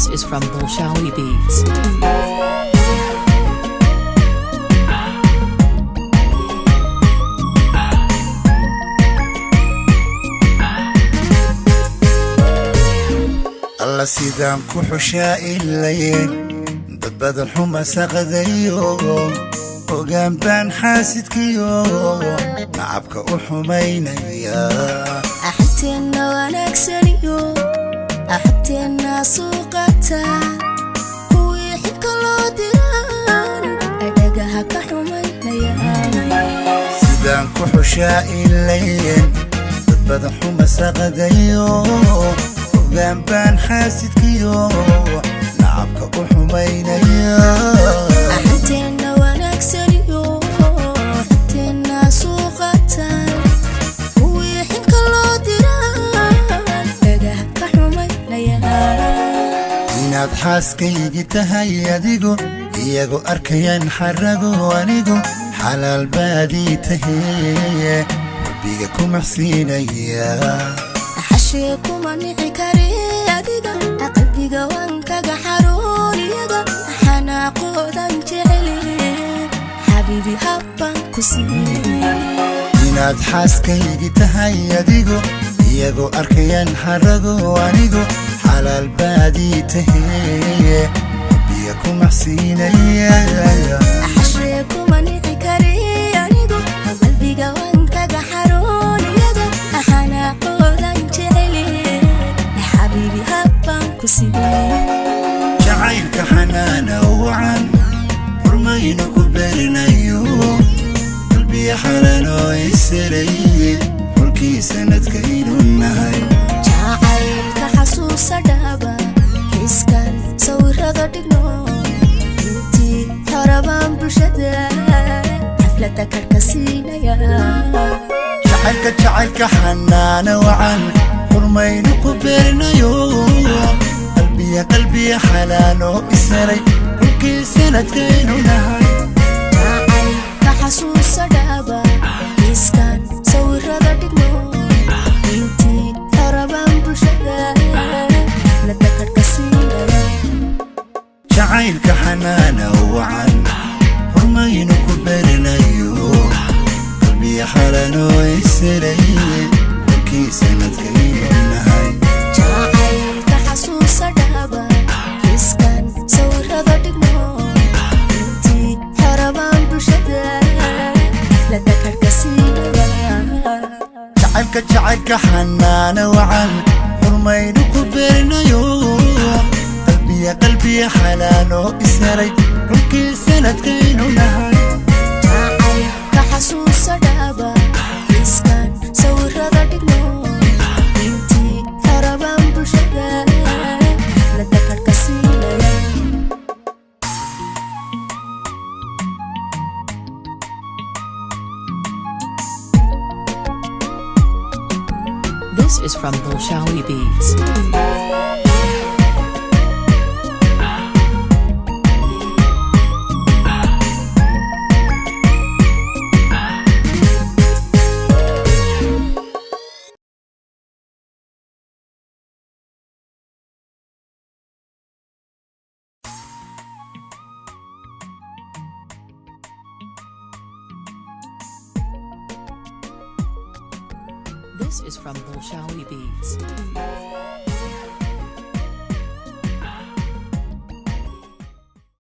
This is from Bolshawi Beats. الله سيدان كحشا إلين بدل حما سقديو وقام بان حاسد كيو معبك وحمينا يا أحتنا ونكسريو أحتنا سوقتا كوي حبك الله ديران أدقها كحمينا يا سيدان كحشا إلين بدل حما سقديو وقام بان حاسد كيو معبك وحمينا يا أحتنا ونكسريو أحتنا سوقتا كوي حبك الله ديران أدقها كحمينا يا inaad xaaskaygi tahay adigu iyagu arkayaan xarago anigu xalaal baadii tahay rabbiga ku maxsiinaya حشيكم نعي كرياديغا قلبيغا وانكاغا حروريغا حنا قودان جعلي حبيبي هبان كسيني inaad xaaskaygi tahay adigu iyagu arkayaan xarago anigu xalaal baadii tahay rabbiga ku maxsiinaya حشيكم نعي كرياديغا قلبيغا وانكاغا حروريغا حنا قودان جعلي حبيبي هبان كسيني jacaylka xanaana wacan hormaynu ku berinayo qalbiga xalanoo iselay xulkii sanadkaynu nahay جعلك حسوس دابا حسكان صورة دقنو انتي حربان بلشدا حفلتك الكسينة يا jacaylka xanaana wacan hormaynu ku berinayo qalbiga xalaanoo iselay xulkii sanadkaynu nahay جعلك حسوس دابا حسكان صورة دقنو انتي حربان بلشدا حفلتك الكسينة يا jacaylka xanaana wacan hormaynu ku berinayo qalbiga xalanoo iselay xulkii sanadkaynu nahay جعلك حسوس دابا حسكان صورة دقنو انتي حربان بلشدا حفلتك الكسينة jacaylka xanaana wacan hormaynu ku berinayo qalbiga xalaanoo iselay xulkii sanadkaynu nahay جعلك حسوس دابا حسكان صورة دقنو انتي حربان بلشدا حفلتك الكسينة This is from Bolshawi Beats. This is from Bolshawi Beats.